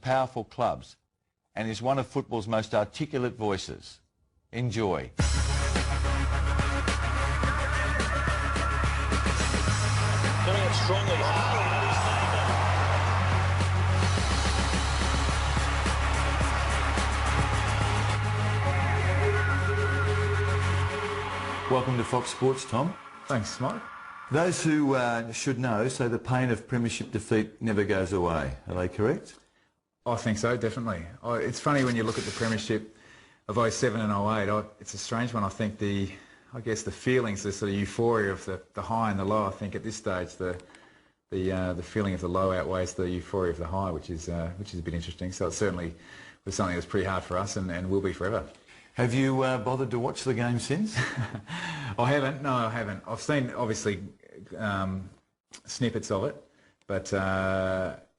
powerful clubs and is one of football's most articulate voices. Enjoy. Coming up strongly, Harley. Welcome to Fox Sports, Tom. Thanks, Mike. Those who should know say the pain of premiership defeat never goes away. Are they correct? I think so, definitely. It's funny when you look at the premiership of 07 and 08. It's a strange one. I think I guess the feelings, the sort of euphoria of the high and the low. I think at this stage the feeling of the low outweighs the euphoria of the high, which is a bit interesting. So it certainly was something that was pretty hard for us and will be forever. Have you bothered to watch the game since? I haven't. No, I haven't. I've seen, obviously, snippets of it, but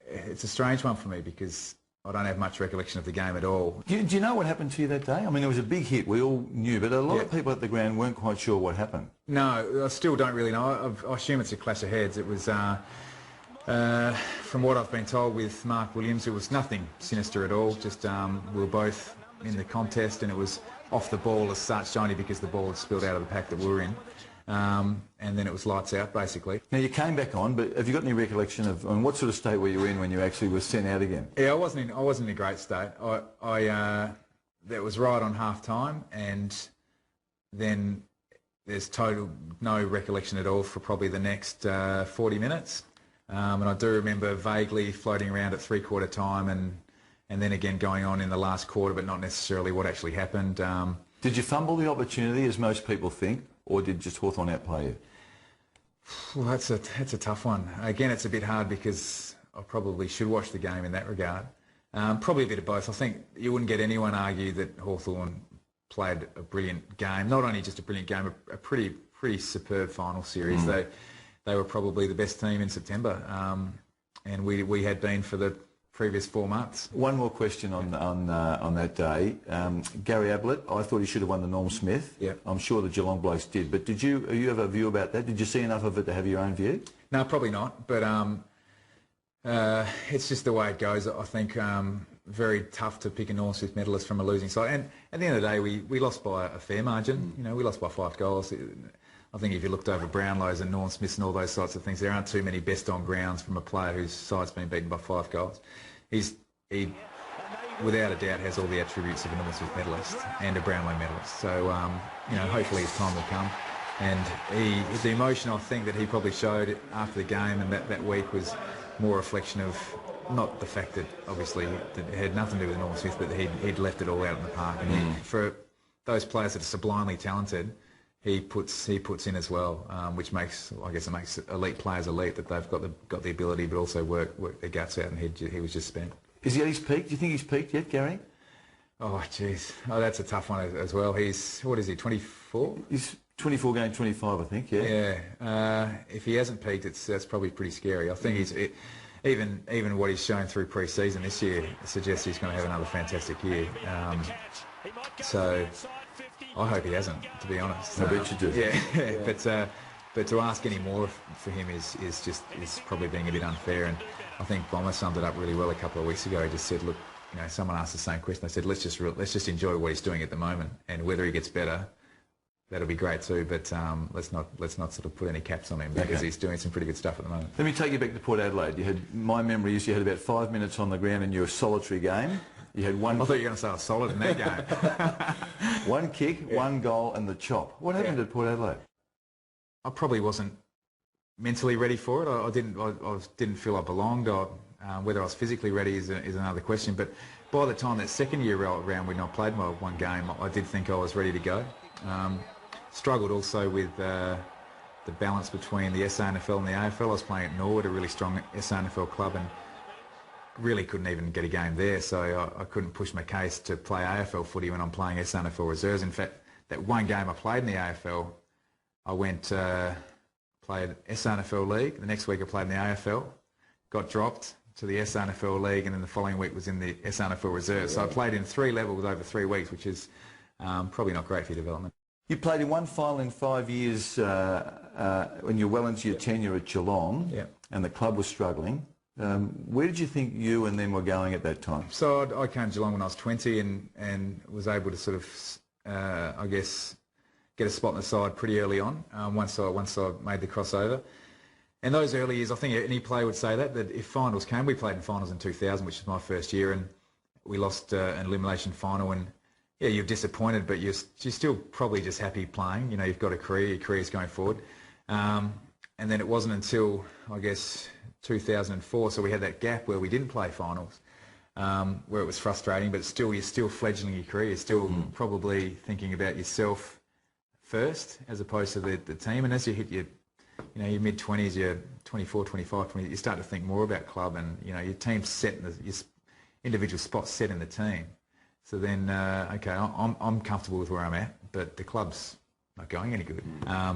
it's a strange one for me because I don't have much recollection of the game at all. Do you know what happened to you that day? I mean, it was a big hit. We all knew, but a lot of people at the ground weren't quite sure what happened. No, I still don't really know. I assume it's a clash of heads. It was, from what I've been told with Mark Williams, it was nothing sinister at all. Just we were both in the contest and it was off the ball as such, only because the ball had spilled out of the pack that we were in. And then it was lights out, basically. Now, you came back on, but have you got any recollection of what sort of state were you in when you actually were sent out again? Yeah, I wasn't in a great state. That was right on half-time, and then there's total no recollection at all for probably the next 40 minutes. And I do remember vaguely floating around at three-quarter time and then again going on in the last quarter, but not necessarily what actually happened. Did you fumble the opportunity, as most people think, or did just Hawthorn outplay you? Well, that's a tough one. Again, it's a bit hard because I probably should watch the game in that regard. Probably a bit of both. I think you wouldn't get anyone argue that Hawthorn played a brilliant game. Not only just a brilliant game, a pretty superb final series. They were probably the best team in September, and we had been for the previous 4 months. One more question on that day. Gary Ablett, I thought he should have won the Norm Smith. Yeah. I'm sure the Geelong blokes did, but you have a view about that? Did you see enough of it to have your own view? No, probably not, but it's just the way it goes. I think very tough to pick a Norm Smith medalist from a losing side, and at the end of the day we lost by a fair margin. You know, we lost by 5 goals. I think if you looked over Brownlow's and Norm Smith's and all those sorts of things, there aren't too many best on grounds from a player whose side's been beaten by 5 goals. He, without a doubt, has all the attributes of a Norm Smith medalist and a Brownlow medalist. So, you know, hopefully his time will come. And the emotion I think that he probably showed after the game and that week was more a reflection of not the fact that obviously that it had nothing to do with Norm Smith, but he'd left it all out in the park. And for those players that are sublimely talented, he puts in as well, which makes, I guess, it makes elite players elite, that they've got the ability, but also work their guts out. And he was just spent. Is he at his peak? Do you think he's peaked yet, Gary? Oh, jeez. Oh, that's a tough one as well. What is he? 24? He's 24 going 25, I think. Yeah. Yeah. If he hasn't peaked, that's probably pretty scary. I think even what he's shown through pre-season this year suggests he's going to have another fantastic year. So I hope he hasn't, to be honest. I bet you do. Yeah. But to ask any more for him is probably being a bit unfair. And I think Bomber summed it up really well a couple of weeks ago. He just said, look, you know, someone asked the same question. They said, let's just enjoy what he's doing at the moment, and whether he gets better, that'll be great too. But let's not sort of put any caps on him, because he's doing some pretty good stuff at the moment. Let me take you back to Port Adelaide. My memory is you had about 5 minutes on the ground in your solitary game. You had one. I thought you were going to say I was solid in that game. One kick, one goal, and the chop. What happened at Port Adelaide? I probably wasn't mentally ready for it. I didn't feel I belonged. Whether I was physically ready is another question. But by the time that second year round when I played my one game, I did think I was ready to go. Struggled also with the balance between the SANFL and the AFL. I was playing at Norwood, a really strong SANFL club, and really couldn't even get a game there. So I couldn't push my case to play AFL footy when I'm playing SANFL reserves. In fact, that one game I played in the AFL, I went played SANFL League. The next week I played in the AFL, got dropped to the SANFL League, and then the following week was in the SANFL reserves. So I played in 3 levels over 3 weeks, which is probably not great for your development. You played in one final in 5 years when you're well into your tenure at Geelong, and the club was struggling. Where did you think you and them were going at that time? So I came to Geelong when I was 20 and was able to sort of, I guess, get a spot in the side pretty early on once I made the crossover. And those early years, I think any player would say that if finals came, we played in finals in 2000, which was my first year, and we lost an elimination final. And yeah, you're disappointed, but you're still probably just happy playing. You know, you've got a career, your career's going forward. And then it wasn't until, I guess, 2004, so we had that gap where we didn't play finals, where it was frustrating, but still, you're still fledgling your career. You're still probably thinking about yourself first as opposed to the team. And as you hit your mid-20s, you're 24, 25, 20, you start to think more about club and, you know, your team's set, your individual spot's set in the team. So then, okay, I'm comfortable with where I'm at, but the club's not going any good.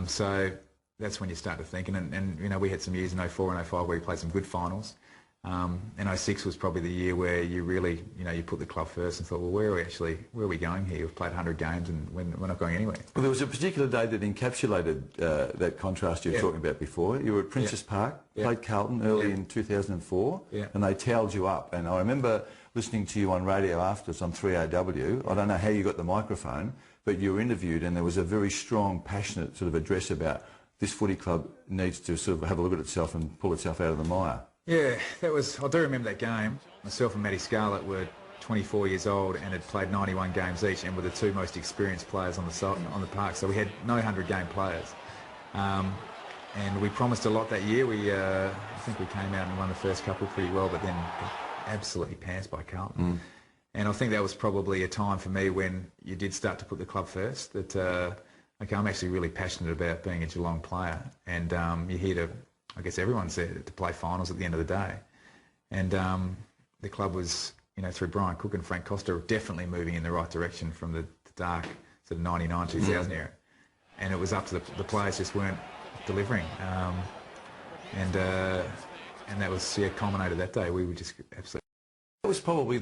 So that's when you start to think. And you know, we had some years in 04 and 05 where we played some good finals. And 06 was probably the year where you really, you know, you put the club first and thought, well, where are we going here? We've played 100 games and we're not going anywhere. Well, there was a particular day that encapsulated that contrast you were talking about before. You were at Princess Park, played Carlton early in 2004, and they towelled you up. And I remember listening to you on radio afterwards on 3AW. I don't know how you got the microphone, but you were interviewed and there was a very strong, passionate sort of address about this footy club needs to sort of have a look at itself and pull itself out of the mire. Yeah, I do remember that game. Myself and Matty Scarlett were 24 years old and had played 91 games each and were the two most experienced players on the park. So we had no 100-game players. And we promised a lot that year. I think we came out and won the first couple pretty well, but then absolutely pounced by Carlton. And I think that was probably a time for me when you did start to put the club first, that, okay, I'm actually really passionate about being a Geelong player. And you're here to, I guess everyone's there to play finals at the end of the day. And the club was, you know, through Brian Cook and Frank Costa, definitely moving in the right direction from the dark sort of 99, 2000 era. And it was up to the players just weren't delivering. And that was, culminated that day. We were just absolutely... That was probably,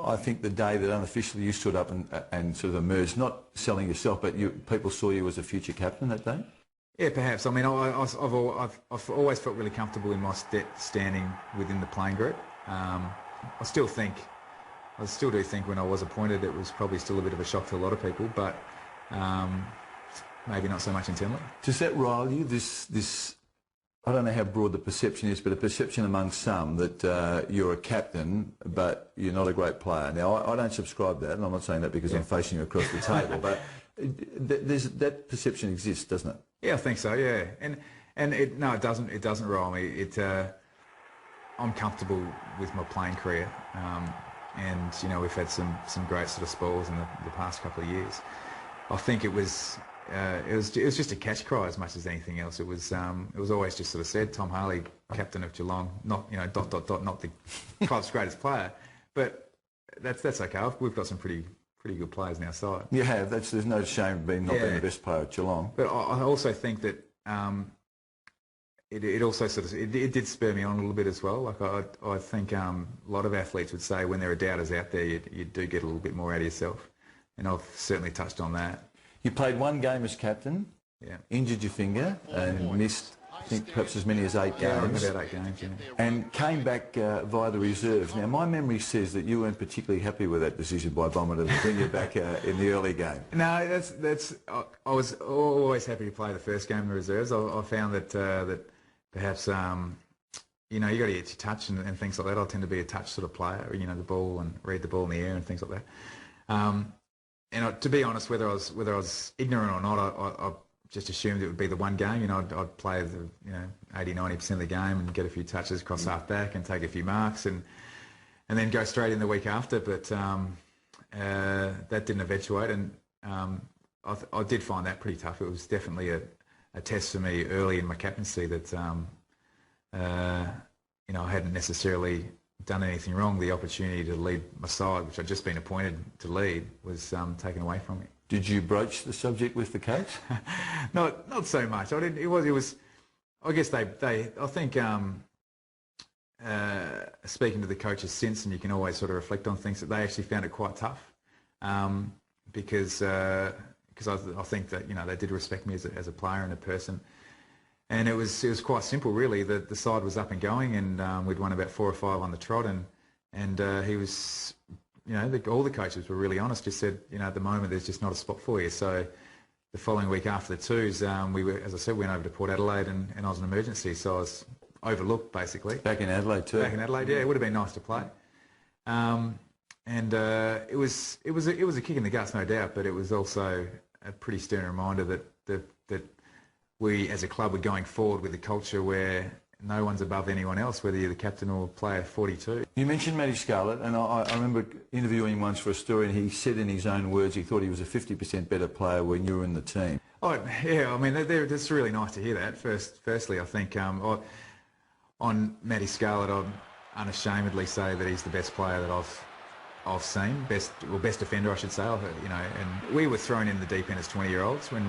I think, the day that unofficially you stood up and sort of emerged, not selling yourself, but people saw you as a future captain that day? Yeah, perhaps. I mean, I've always felt really comfortable in my standing within the playing group. I still do think when I was appointed it was probably still a bit of a shock to a lot of people, but maybe not so much internally. Does that rile you, this I don't know how broad the perception is, but a perception among some that you're a captain but you're not a great player? Now, I don't subscribe to that, and I'm not saying that because I'm facing you across the table, but that perception exists, doesn't it? Yeah, I think so. Yeah, and it doesn't rile me. I'm comfortable with my playing career, and you know, we've had some great sort of spoils in the past couple of years. I think it was just a catch cry as much as anything else. It was always just sort of said, Tom Harley, captain of Geelong, not, you know, ... not the club's greatest player, but that's okay. We've got some pretty good players in our side. You have. There's no shame in not being the best player at Geelong. But I also think that it also sort of it did spur me on a little bit as well. Like I think a lot of athletes would say when there are doubters out there, you do get a little bit more out of yourself, and I've certainly touched on that. You played one game as captain, injured your finger, and missed, I think, perhaps as many as 8 games. Yeah, I remember about 8 games, yeah. And came back via the reserves. Now, my memory says that you weren't particularly happy with that decision by Bomber to bring you back in the early game. No, that's. I was always happy to play the first game in the reserves. I found that perhaps you know, you got to get your touch and things like that. I tend to be a touch sort of player, you know, the ball and read the ball in the air and things like that. And to be honest, whether I was ignorant or not, I just assumed it would be the one game. You know, I'd play the 80-90% of the game and get a few touches across half back and take a few marks and then go straight in the week after. But that didn't eventuate, and I did find that pretty tough. It was definitely a test for me early in my captaincy that you know, I hadn't necessarily done anything wrong. The opportunity to lead my side, which I'd just been appointed to lead, was taken away from me. Did you broach the subject with the coach? Not so much. I didn't. It was. I guess I think speaking to the coaches since, and you can always sort of reflect on things, that they actually found it quite tough, because I think that, you know, they did respect me as a player and a person. And it was quite simple, really. The side was up and going, and we'd won about 4 or 5 on the trot, and he was, all the coaches were really honest. Just said, at the moment there's just not a spot for you. So the following week after the twos, we were, as I said, went over to Port Adelaide, and I was an emergency, so I was overlooked basically. Back in Adelaide too. Back in Adelaide, yeah. It would have been nice to play. It was a kick in the guts, no doubt, but it was also a pretty stern reminder that we as a club were going forward with a culture where no one's above anyone else, whether you're the captain or player 42. You mentioned Matty Scarlett, and I remember interviewing him once for a story, and he said in his own words he thought he was a 50% better player when you were in the team. Oh, yeah, I mean, it's really nice to hear that. Firstly, I think on Matty Scarlett, I'd unashamedly say that he's the best player that I've seen, best defender, I should say. And we were thrown in the deep end as 20-year-olds when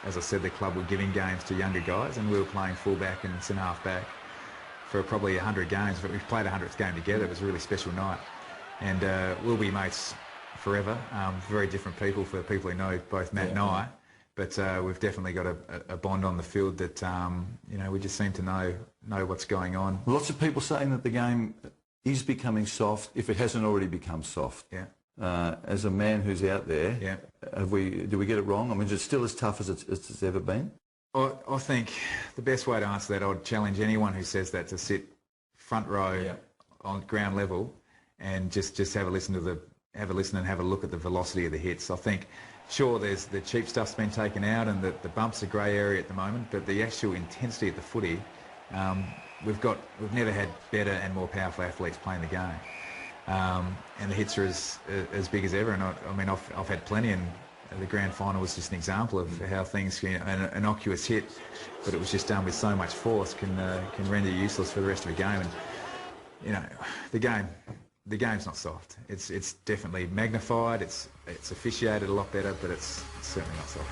as I said, the club were giving games to younger guys, and we were playing full-back and centre-half-back for probably 100 games. But we played a 100th game together. It was a really special night. And we'll be mates forever. Very different people for the people who know both Matt and I. But we've definitely got a bond on the field that, we just seem to know what's going on. Lots of people saying that the game is becoming soft, if it hasn't already become soft. Yeah. As a man who's out there, do we get it wrong? I mean, is it still as tough as it's ever been? I think the best way to answer that, I'd challenge anyone who says that to sit front row on ground level and just have a listen and have a look at the velocity of the hits. I think, sure, there's the cheap stuff's been taken out and the bumps are grey area at the moment, but the actual intensity at the footy, we've never had better and more powerful athletes playing the game. And the hits are as big as ever, and I've had plenty, and the grand final was just an example of how things an innocuous hit, but it was just done with so much force, can render you useless for the rest of the game. And the game's not soft. It's definitely magnified. It's officiated a lot better, but it's certainly not soft.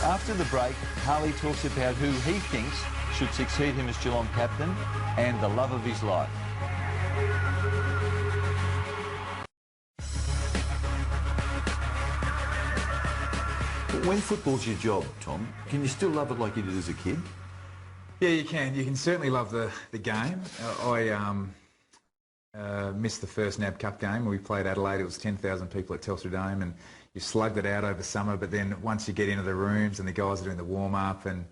After the break, Harley talks about who he thinks should succeed him as Geelong captain and the love of his life. When football's your job, Tom, can you still love it like you did as a kid? Yeah, you can. You can certainly love the game. I missed the first NAB Cup game when we played Adelaide. It was 10,000 people at Telstra Dome, and you slugged it out over summer, but then once you get into the rooms and the guys are doing the warm-up, and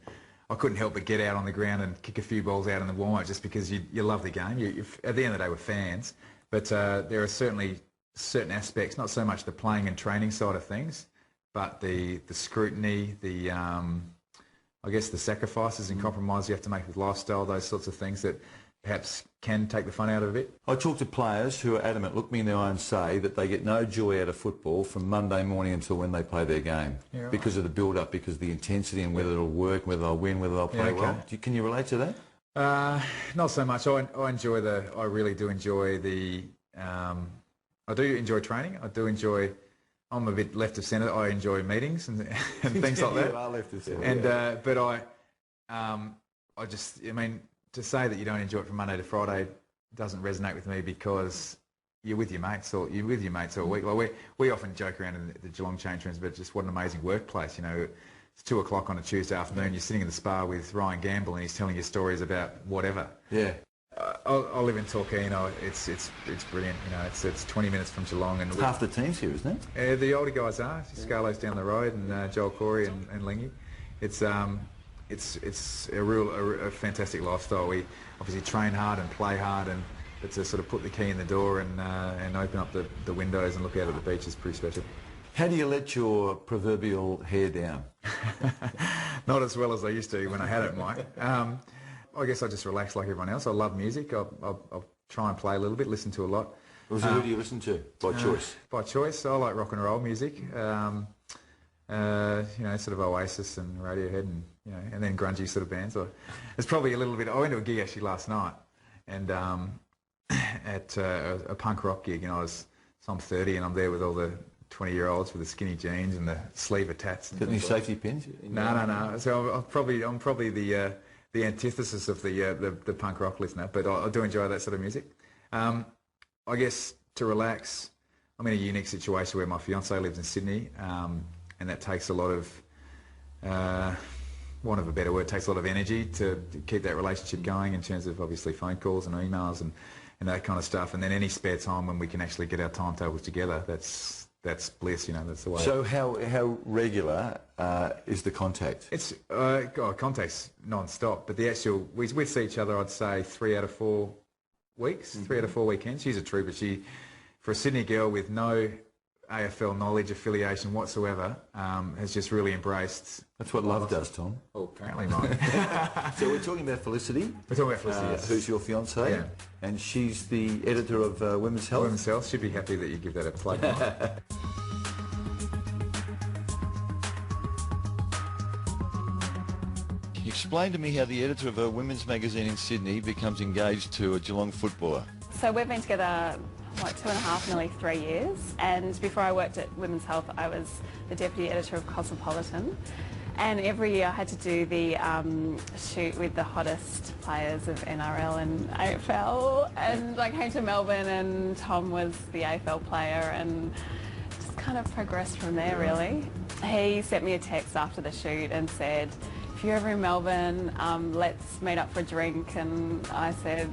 I couldn't help but get out on the ground and kick a few balls out in the warm-up just because you love the game. At the end of the day, we're fans, but there are certainly certain aspects, not so much the playing and training side of things, but the scrutiny, I guess the sacrifices and compromises you have to make with lifestyle, those sorts of things that perhaps can take the fun out of it. I talk to players who are adamant, look me in the eye and say that they get no joy out of football from Monday morning until when they play their game, because of the build-up, because of the intensity and whether it'll work, whether they'll win, whether they'll play well. Can you relate to that? Not so much. I really do enjoy I do enjoy training. I do enjoy. I'm a bit left of centre. I enjoy meetings and things like that. You are left of centre. And but to say that you don't enjoy it from Monday to Friday doesn't resonate with me, because you're with your mates all week. Like we often joke around in the Geelong change rooms, but just what an amazing workplace. It's 2 o'clock on a Tuesday afternoon. You're sitting in the spa with Ryan Gamble, and he's telling you stories about whatever. Yeah. I live in Torquay. It's brilliant. It's 20 minutes from Geelong, and half the team's here, isn't it? The older guys are. Scarlo's down the road, and Joel Corey and Lingy. It's a fantastic lifestyle. We obviously train hard and play hard, but to sort of put the key in the door and open up the windows and look out at the beach is pretty special. How do you let your proverbial hair down? Not as well as I used to when I had it, Mike. I guess I just relax like everyone else. I love music. I'll try and play a little bit, listen to a lot. Who do you listen to by choice? By choice, I like rock and roll music. Sort of Oasis and Radiohead, and then grungy sort of bands. It's probably a little bit. I went to a gig actually last night, and at a punk rock gig, and I'm 30, and I'm there with all the 20-year-olds with the skinny jeans and the sleeve of tats. Got any safety pins? No. So I'm probably the antithesis of the punk rock listener, but I do enjoy that sort of music. I guess to relax, I'm in a unique situation where my fiancée lives in Sydney, and that takes a lot of, want of a better word, takes a lot of energy to keep that relationship going in terms of obviously phone calls and emails and that kind of stuff. And then any spare time when we can actually get our timetables together, that's bliss, you know, that's the way. So how regular is the contact? It's, contact's non-stop, but the actual, we'd see each other, I'd say, 3 out of 4 weeks, 3 out of 4 weekends. She's a trooper. She, for a Sydney girl with no AFL knowledge, affiliation whatsoever, has just really embraced. That's what love does, Tom. Oh, apparently not. So we're talking about Felicity. We're talking about Felicity, yes. Who's your fiancée, yeah. And she's the editor of Women's Health. Women's Health. She'd be happy that you give that a plug. Explain to me how the editor of a women's magazine in Sydney becomes engaged to a Geelong footballer. So we've been together, what, 2.5, nearly 3 years. And before I worked at Women's Health, I was the deputy editor of Cosmopolitan. And every year I had to do the shoot with the hottest players of NRL and AFL. And I came to Melbourne and Tom was the AFL player and just kind of progressed from there, really. He sent me a text after the shoot and said, if you're ever in Melbourne, let's meet up for a drink. And I said,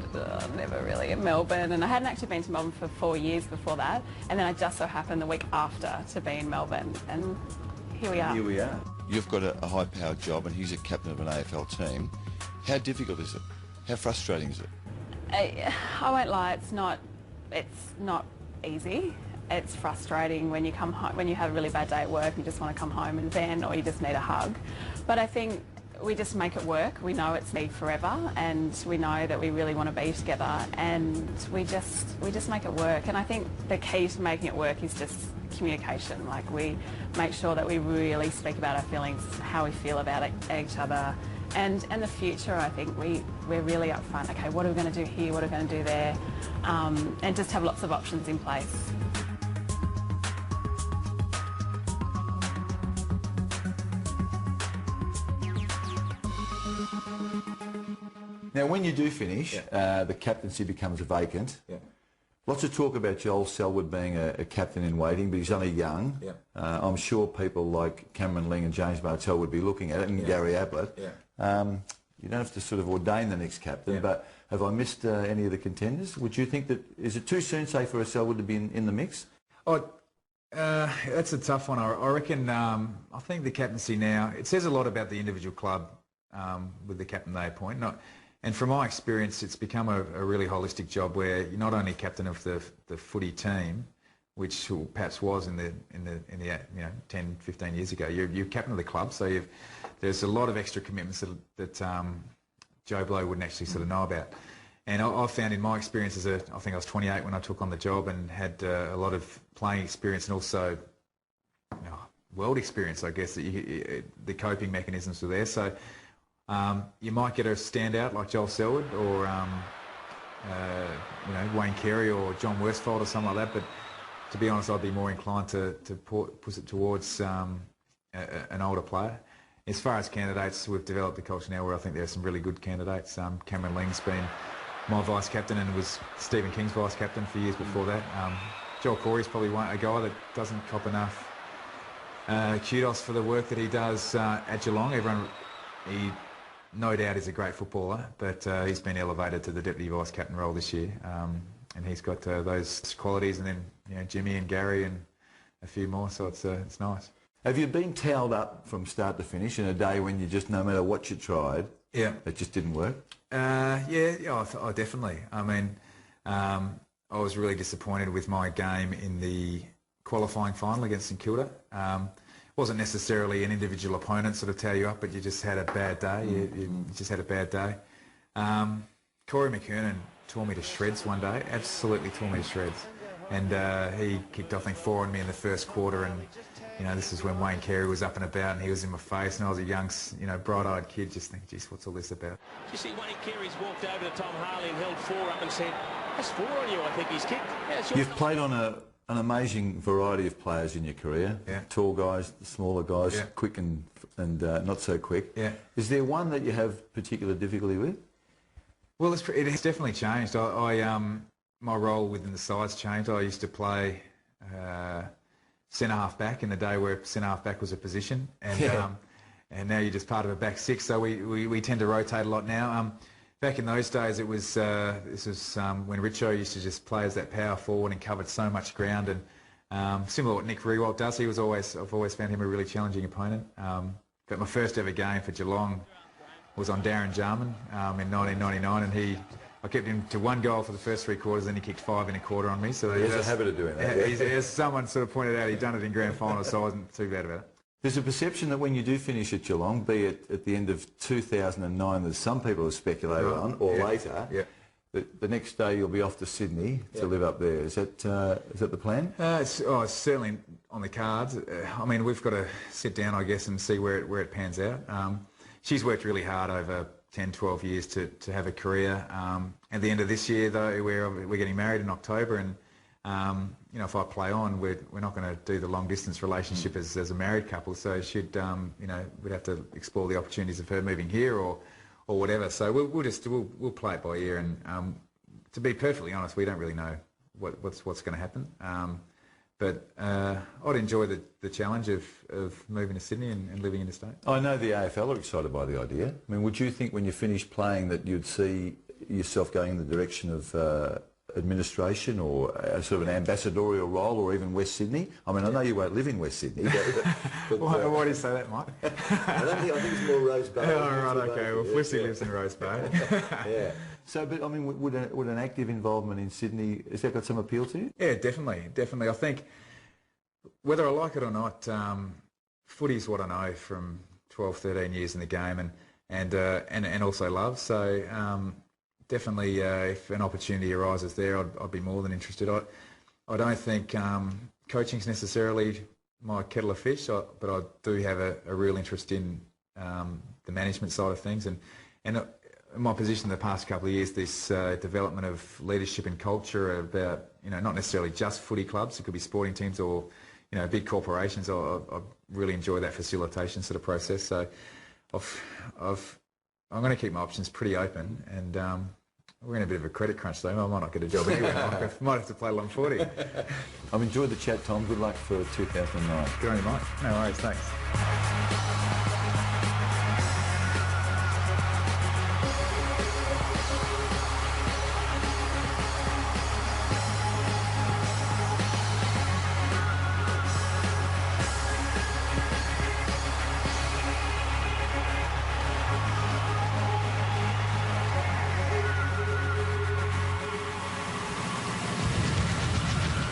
never really in Melbourne. And I hadn't actually been to Melbourne for 4 years before that. And then I just so happened the week after to be in Melbourne. And here we are. Here we are. You've got a high-powered job and he's a captain of an AFL team. How difficult is it? How frustrating is it? I won't lie, it's not easy. It's frustrating when you come home, when you have a really bad day at work, you just want to come home and vent, or you just need a hug. But I think we just make it work. We know it's me forever, and we know that we really want to be together, and we just make it work. And I think the key to making it work is just communication. Like, we make sure that we really speak about our feelings, how we feel about each other, and the future. I think we're really upfront. Okay, what are we going to do here? What are we going to do there? And just have lots of options in place. Now, when you do finish, the captaincy becomes vacant. Yeah. Lots of talk about Joel Selwood being a captain in waiting, but he's only young. Yeah. I'm sure people like Cameron Ling and James Martell would be looking at it, and Gary Ablett. Yeah. You don't have to sort of ordain the next captain, but have I missed any of the contenders? Would you think that, is it too soon, say, for a Selwood to be in the mix? Oh, that's a tough one. I reckon, I think the captaincy now, it says a lot about the individual club with the captain they appoint. And from my experience, it's become a really holistic job where you're not only captain of the footy team, which perhaps was in the 10, 15 years ago. You're captain of the club, so there's a lot of extra commitments that Joe Blow wouldn't actually sort of know about. And I've found in my experience I think I was 28 when I took on the job, and had a lot of playing experience and also world experience, I guess, that the coping mechanisms were there. So you might get a standout like Joel Selwood or Wayne Carey or John Worsfold or something like that, but to be honest, I'd be more inclined to push it towards an older player. As far as candidates, we've developed a culture now where I think there are some really good candidates. Cameron Ling's been my vice captain and was Stephen King's vice captain for years before that. Joel Corey's probably a guy that doesn't cop enough kudos for the work that he does at Geelong. He no doubt is a great footballer, but he's been elevated to the deputy vice captain role this year, and he's got those qualities. And then Jimmy and Gary and a few more, so it's nice. Have you been towed up from start to finish in a day when you just, no matter what you tried, it just didn't work? Definitely. I mean, I was really disappointed with my game in the qualifying final against St Kilda. Wasn't necessarily an individual opponent sort of tear you up, but you just had a bad day. You just had a bad day. Corey McKernan tore me to shreds one day, absolutely tore me to shreds. And he kicked, I think, 4 on me in the first quarter, and this is when Wayne Carey was up and about, and he was in my face, and I was a young, bright-eyed kid just thinking, geez, what's all this about? You see Wayne Carey's walked over to Tom Harley and held 4 up and said, that's 4 on you, I think he's kicked. Yeah, you've played on an amazing variety of players in your career. Yeah. Tall guys, smaller guys, quick and not so quick. Yeah. Is there one that you have particular difficulty with? Well, it has definitely changed. My role within the side's changed. I used to play centre-half back in the day where centre-half back was a position, and and now you're just part of a back six, so we tend to rotate a lot now. Back in those days, it was this was when Richo used to just play as that power forward and covered so much ground, and similar to what Nick Riewoldt does. I've always found him a really challenging opponent. But my first ever game for Geelong was on Darren Jarman in 1999, and I kept him to 1 goal for the first 3 quarters, then he kicked 5 in a quarter on me. So he has a habit of doing that. As someone sort of pointed out, he'd done it in grand final, so I wasn't too bad about it. There's a perception that when you do finish at Geelong, be it at the end of 2009, that some people have speculated on, or later, that the next day you'll be off to Sydney to live up there. Is that the plan? It's certainly on the cards. I mean, we've got to sit down, I guess, and see where it pans out. She's worked really hard over 10, 12 years to have a career. At the end of this year, though, we're getting married in October, and you know, if I play on, we're not going to do the long distance relationship as a married couple. So should you know, we'd have to explore the opportunities of her moving here or whatever. So we'll play it by ear. And to be perfectly honest, we don't really know what's going to happen. But I'd enjoy the challenge of moving to Sydney and living in the state. I know the AFL are excited by the idea. I mean, would you think when you finish playing that you'd see yourself going in the direction of administration or sort of an ambassadorial role, or even West Sydney? I mean, I know you won't live in West Sydney. But, why do you say that, Mike? I think it's more Rose Bay. Oh, right, okay. Well, Flissy lives in Rose Bay. Yeah. So, but I mean, would an active involvement in Sydney, has that got some appeal to you? Yeah, definitely. I think whether I like it or not, footy's what I know from 12, 13 years in the game, and also love. So definitely, if an opportunity arises there, I'd be more than interested. I don't think coaching's necessarily my kettle of fish, but I do have a real interest in the management side of things, and my position in the past couple of years, this development of leadership and culture about, you know, not necessarily just footy clubs, it could be sporting teams or, you know, big corporations. I really enjoy that facilitation sort of process. So I'm going to keep my options pretty open, and we're in a bit of a credit crunch though. I might not get a job anyway. I might have to play along 40. I've enjoyed the chat, Tom. Good luck for 2009. Good on you, Mike. No worries, thanks.